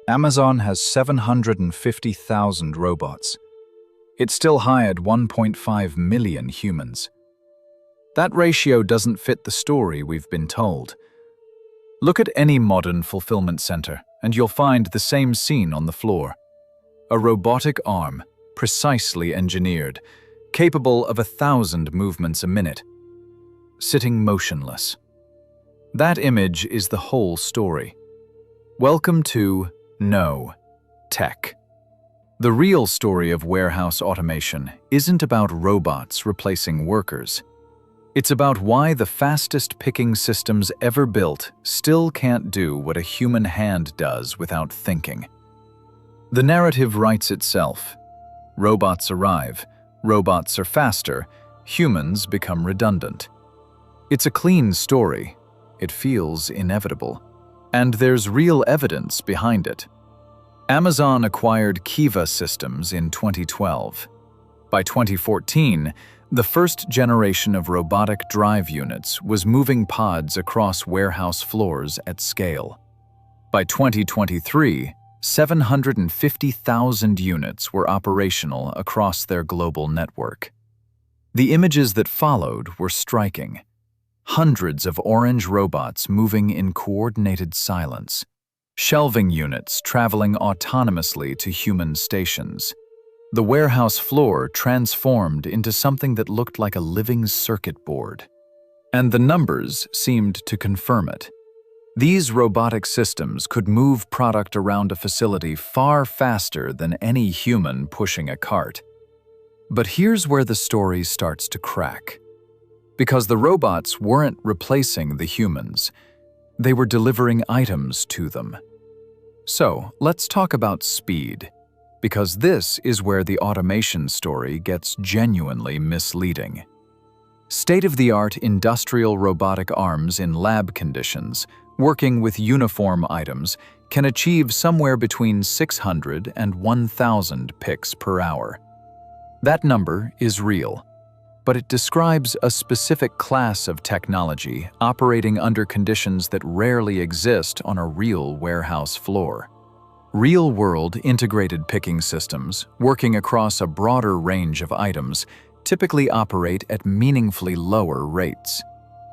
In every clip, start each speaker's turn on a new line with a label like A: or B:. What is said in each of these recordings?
A: Amazon has 750,000 robots. It still hired 1.5 million humans. That ratio doesn't fit the story we've been told. Look at any modern fulfillment center, and you'll find the same scene on the floor. A robotic arm, precisely engineered, capable of 1,000 movements a minute, sitting motionless. That image is the whole story. Welcome to No Tech. The real story of warehouse automation isn't about robots replacing workers. It's about why the fastest picking systems ever built still can't do what a human hand does without thinking. The narrative writes itself. Robots arrive, robots are faster, humans become redundant. It's a clean story. It feels inevitable. And there's real evidence behind it. Amazon acquired Kiva Systems in 2012. By 2014, the first generation of robotic drive units was moving pods across warehouse floors at scale. By 2023, 750,000 units were operational across their global network. The images that followed were striking. Hundreds of orange robots moving in coordinated silence. Shelving units traveling autonomously to human stations. The warehouse floor transformed into something that looked like a living circuit board. And the numbers seemed to confirm it. These robotic systems could move product around a facility far faster than any human pushing a cart. But here's where the story starts to crack. Because the robots weren't replacing the humans, they were delivering items to them. So, let's talk about speed, because this is where the automation story gets genuinely misleading. State-of-the-art industrial robotic arms in lab conditions, working with uniform items, can achieve somewhere between 600 and 1,000 picks per hour. That number is real, but it describes a specific class of technology operating under conditions that rarely exist on a real warehouse floor. Real-world integrated picking systems, working across a broader range of items, typically operate at meaningfully lower rates.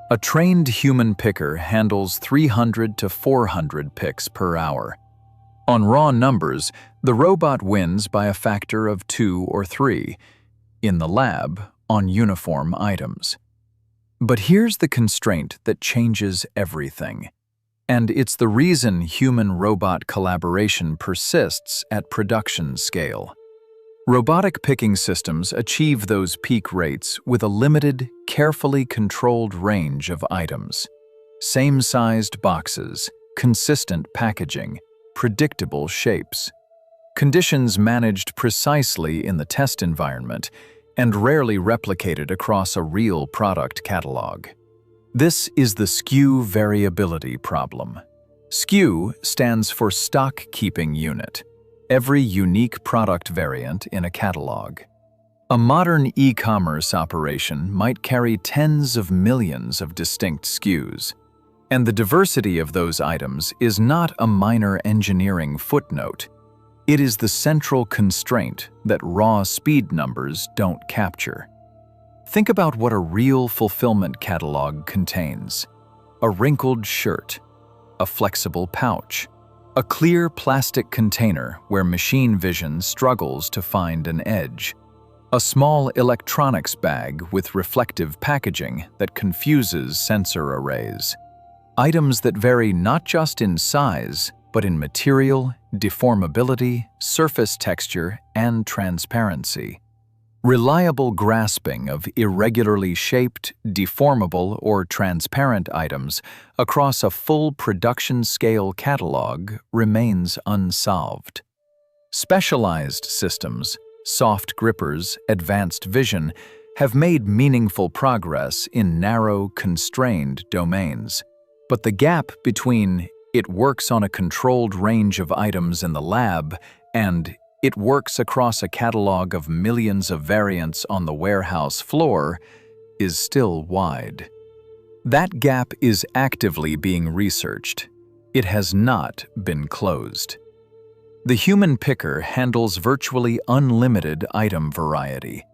A: A trained human picker handles 300 to 400 picks per hour. On raw numbers, the robot wins by a factor of 2 or 3. In the lab, on uniform items. But here's the constraint that changes everything. And it's the reason human-robot collaboration persists at production scale. Robotic picking systems achieve those peak rates with a limited, carefully controlled range of items. Same-sized boxes, consistent packaging, predictable shapes. Conditions managed precisely in the test environment and rarely replicated across a real product catalog. This is the SKU variability problem. SKU stands for Stock Keeping Unit, every unique product variant in a catalog. A modern e-commerce operation might carry tens of millions of distinct SKUs, and the diversity of those items is not a minor engineering footnote. It is the central constraint that raw speed numbers don't capture. Think about what a real fulfillment catalog contains. A wrinkled shirt, a flexible pouch, a clear plastic container where machine vision struggles to find an edge, a small electronics bag with reflective packaging that confuses sensor arrays. Items that vary not just in size, but in material, deformability, surface texture, and transparency. Reliable grasping of irregularly shaped, deformable, or transparent items across a full production-scale catalog remains unsolved. Specialized systems, soft grippers, advanced vision, have made meaningful progress in narrow, constrained domains. But the gap between "it works on a controlled range of items in the lab" and "it works across a catalog of millions of variants on the warehouse floor" is still wide. That gap is actively being researched. It has not been closed. The human picker handles virtually unlimited item variety.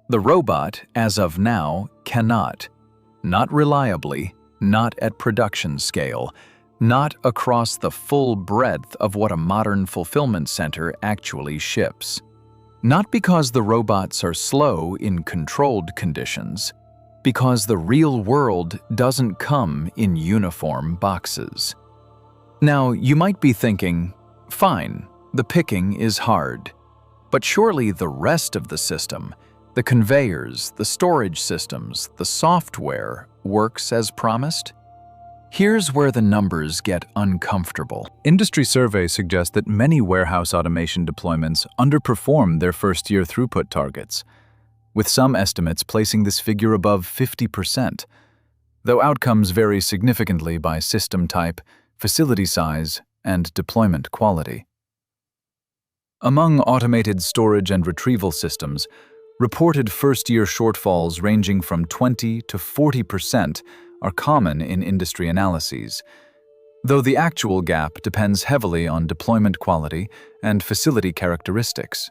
A: The robot, as of now, cannot. Not reliably, not at production scale, not across the full breadth of what a modern fulfillment center actually ships. Not because the robots are slow in controlled conditions, because the real world doesn't come in uniform boxes. Now, you might be thinking, fine, the picking is hard, but surely the rest of the system, the conveyors, the storage systems, the software, works as promised? Here's where the numbers get uncomfortable.
B: Industry surveys suggest that many warehouse automation deployments underperform their first-year throughput targets, with some estimates placing this figure above 50%, though outcomes vary significantly by system type, facility size, and deployment quality. Among automated storage and retrieval systems, reported first-year shortfalls ranging from 20 to 40% are common in industry analyses, though the actual gap depends heavily on deployment quality and facility characteristics.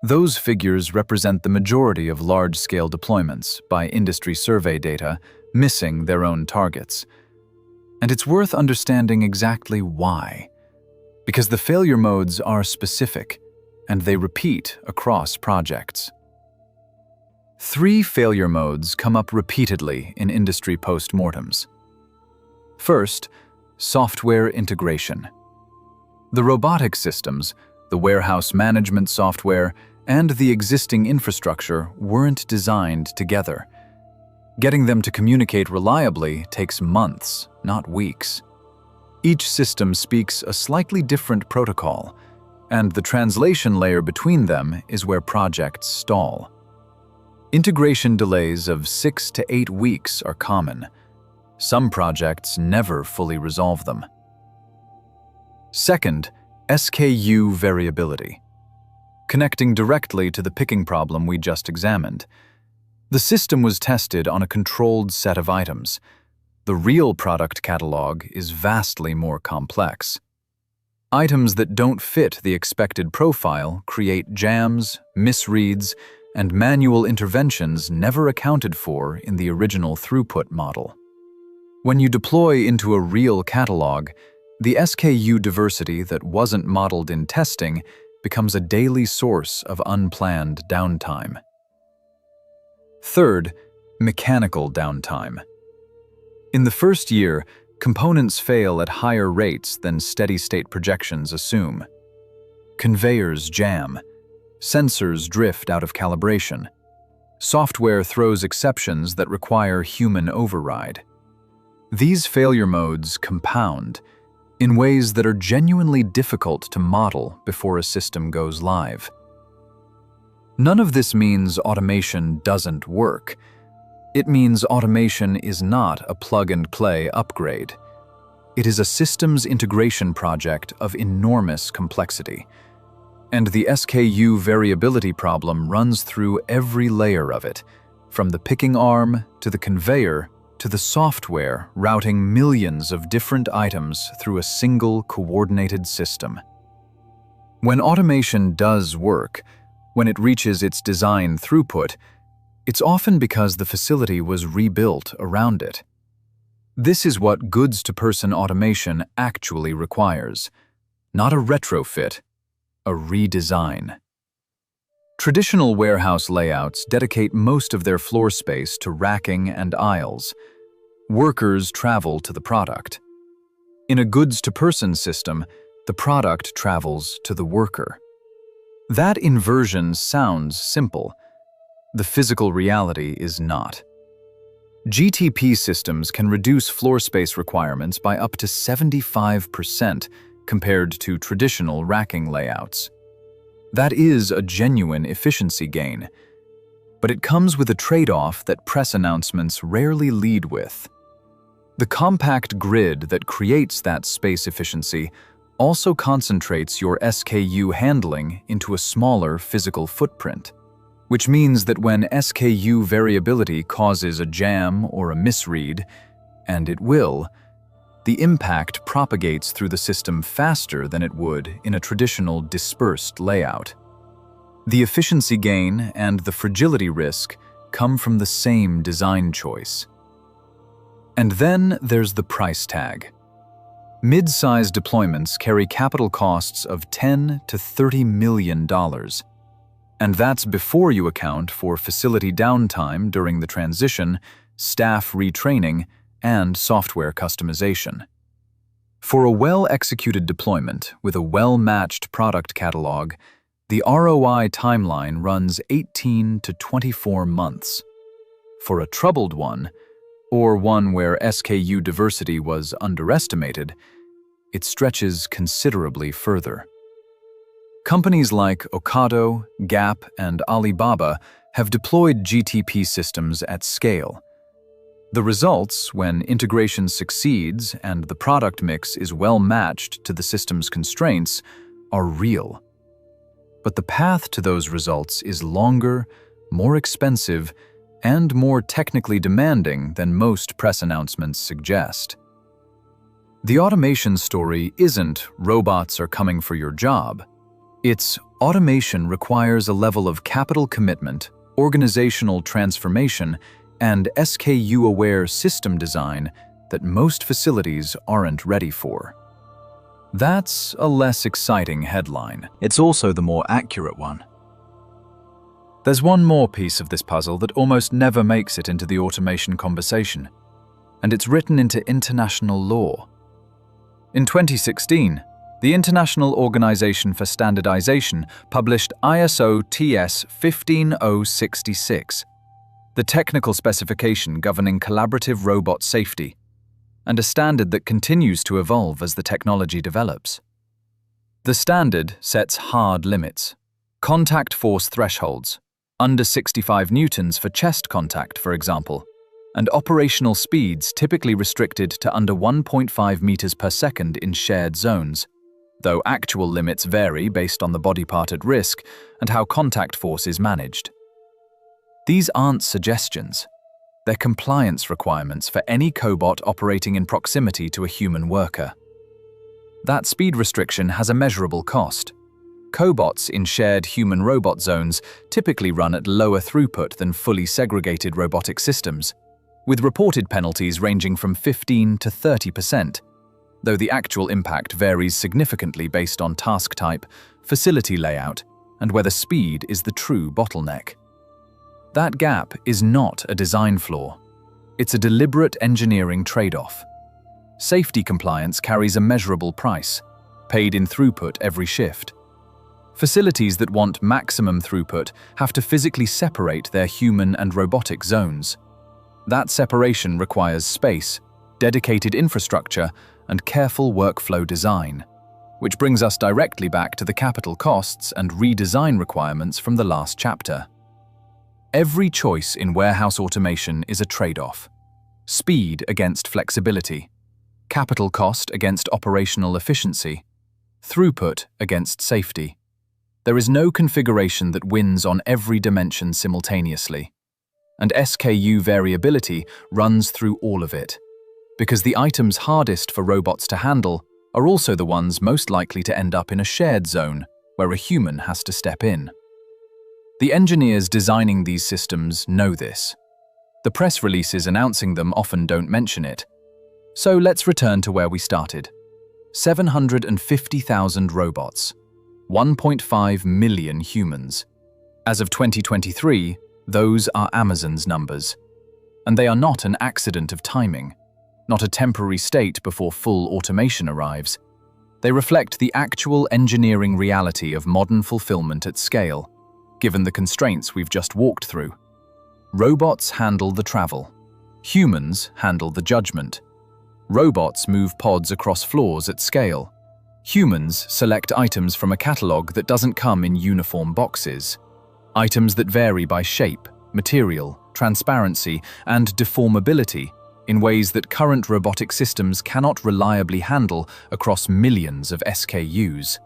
B: Those figures represent the majority of large-scale deployments by industry survey data missing their own targets. And it's worth understanding exactly why. Because the failure modes are specific, and they repeat across projects. 3 failure modes come up repeatedly in industry postmortems. First, software integration. The robotic systems, the warehouse management software, and the existing infrastructure weren't designed together. Getting them to communicate reliably takes months, not weeks. Each system speaks a slightly different protocol, and the translation layer between them is where projects stall. Integration delays of 6 to 8 weeks are common. Some projects never fully resolve them. Second, SKU variability. Connecting directly to the picking problem we just examined. The system was tested on a controlled set of items. The real product catalog is vastly more complex. Items that don't fit the expected profile create jams, misreads, and manual interventions never accounted for in the original throughput model. When you deploy into a real catalog, the SKU diversity that wasn't modeled in testing becomes a daily source of unplanned downtime. Third, mechanical downtime. In the first year, components fail at higher rates than steady-state projections assume. Conveyors jam. Sensors drift out of calibration. Software throws exceptions that require human override. These failure modes compound in ways that are genuinely difficult to model before a system goes live. None of this means automation doesn't work. It means automation is not a plug-and-play upgrade. It is a systems integration project of enormous complexity. And the SKU variability problem runs through every layer of it, from the picking arm to the conveyor to the software routing millions of different items through a single coordinated system. When automation does work, when it reaches its design throughput, it's often because the facility was rebuilt around it. This is what goods-to-person automation actually requires, not a retrofit, a redesign. Traditional warehouse layouts dedicate most of their floor space to racking and aisles. Workers travel to the product. In a goods-to-person system, the product travels to the worker. That inversion sounds simple. The physical reality is not. GTP systems can reduce floor space requirements by up to 75% compared to traditional racking layouts. That is a genuine efficiency gain, but it comes with a trade-off that press announcements rarely lead with. The compact grid that creates that space efficiency also concentrates your SKU handling into a smaller physical footprint, which means that when SKU variability causes a jam or a misread, and it will, The impact propagates through the system faster than it would in a traditional dispersed layout. The efficiency gain and the fragility risk come from the same design choice. And then there's the price tag. Mid-size deployments carry capital costs of $10 to $30 million. And that's before you account for facility downtime during the transition, staff retraining, and software customization. For a well-executed deployment with a well-matched product catalog, the ROI timeline runs 18 to 24 months. For a troubled one, or one where SKU diversity was underestimated, it stretches considerably further. Companies like Ocado, Gap, and Alibaba have deployed GTP systems at scale. The results, when integration succeeds and the product mix is well matched to the system's constraints, are real. But the path to those results is longer, more expensive, and more technically demanding than most press announcements suggest. The automation story isn't robots are coming for your job. It's automation requires a level of capital commitment, organizational transformation, and SKU-aware system design that most facilities aren't ready for. That's a less exciting headline. It's also the more accurate one. There's one more piece of this puzzle that almost never makes it into the automation conversation, and it's written into international law. In 2016, the International Organization for Standardization published ISO TS 15066, the technical specification governing collaborative robot safety, and a standard that continues to evolve as the technology develops. The standard sets hard limits, contact force thresholds, under 65 newtons for chest contact, for example, and operational speeds typically restricted to under 1.5 meters per second in shared zones, though actual limits vary based on the body part at risk and how contact force is managed. These aren't suggestions. They're compliance requirements for any cobot operating in proximity to a human worker. That speed restriction has a measurable cost. Cobots in shared human-robot zones typically run at lower throughput than fully segregated robotic systems, with reported penalties ranging from 15 to 30%, though the actual impact varies significantly based on task type, facility layout, and whether speed is the true bottleneck. That gap is not a design flaw. It's a deliberate engineering trade-off. Safety compliance carries a measurable price, paid in throughput every shift. Facilities that want maximum throughput have to physically separate their human and robotic zones. That separation requires space, dedicated infrastructure, and careful workflow design, which brings us directly back to the capital costs and redesign requirements from the last chapter. Every choice in warehouse automation is a trade-off. Speed against flexibility, capital cost against operational efficiency, throughput against safety. There is no configuration that wins on every dimension simultaneously, and SKU variability runs through all of it, because the items hardest for robots to handle are also the ones most likely to end up in a shared zone where a human has to step in. The engineers designing these systems know this. The press releases announcing them often don't mention it. So let's return to where we started. 750,000 robots, 1.5 million humans. As of 2023, those are Amazon's numbers. And they are not an accident of timing, not a temporary state before full automation arrives. They reflect the actual engineering reality of modern fulfillment at scale, given the constraints we've just walked through. Robots handle the travel. Humans handle the judgment. Robots move pods across floors at scale. Humans select items from a catalog that doesn't come in uniform boxes. Items that vary by shape, material, transparency, and deformability in ways that current robotic systems cannot reliably handle across millions of SKUs.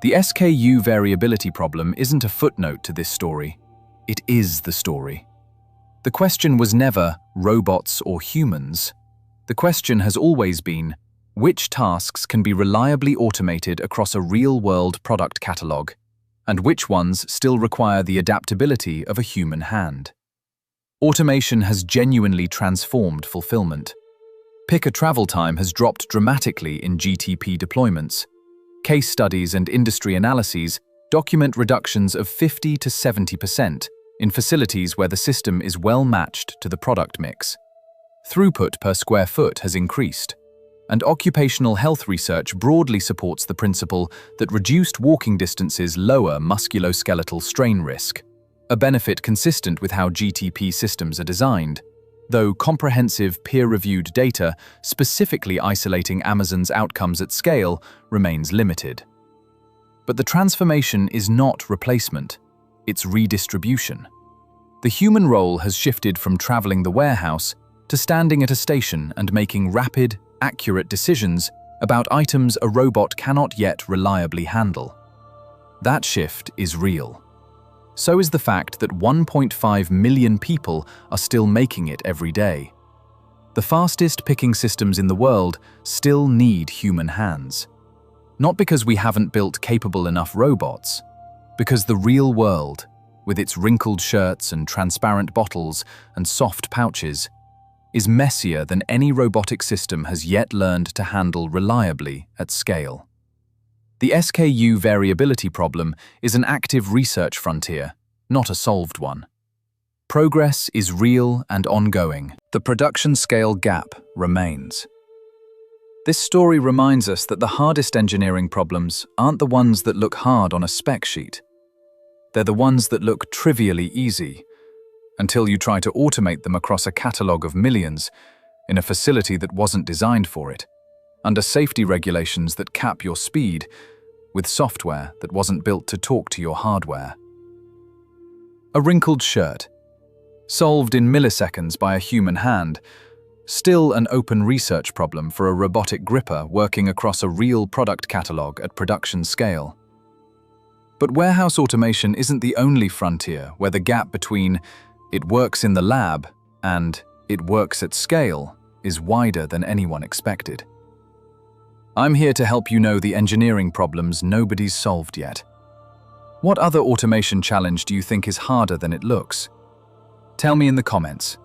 B: The SKU variability problem isn't a footnote to this story. It is the story. The question was never robots or humans. The question has always been, which tasks can be reliably automated across a real-world product catalog, and which ones still require the adaptability of a human hand? Automation has genuinely transformed fulfillment. Pick a travel time has dropped dramatically in GTP deployments. Case studies and industry analyses document reductions of 50 to 70% in facilities where the system is well matched to the product mix. Throughput per square foot has increased, and occupational health research broadly supports the principle that reduced walking distances lower musculoskeletal strain risk, a benefit consistent with how GTP systems are designed, though comprehensive peer-reviewed data specifically isolating Amazon's outcomes at scale remains limited. But the transformation is not replacement, it's redistribution. The human role has shifted from traveling the warehouse to standing at a station and making rapid, accurate decisions about items a robot cannot yet reliably handle. That shift is real. So is the fact that 1.5 million people are still making it every day. The fastest picking systems in the world still need human hands. Not because we haven't built capable enough robots, because the real world, with its wrinkled shirts and transparent bottles and soft pouches, is messier than any robotic system has yet learned to handle reliably at scale. The SKU variability problem is an active research frontier, not a solved one. Progress is real and ongoing. The production scale gap remains. This story reminds us that the hardest engineering problems aren't the ones that look hard on a spec sheet. They're the ones that look trivially easy, until you try to automate them across a catalog of millions in a facility that wasn't designed for it, under safety regulations that cap your speed, with software that wasn't built to talk to your hardware. A wrinkled shirt, solved in milliseconds by a human hand, still an open research problem for a robotic gripper working across a real product catalog at production scale. But warehouse automation isn't the only frontier where the gap between "it works in the lab" and "it works at scale" is wider than anyone expected. I'm here to help you know the engineering problems nobody's solved yet. What other automation challenge do you think is harder than it looks? Tell me in the comments.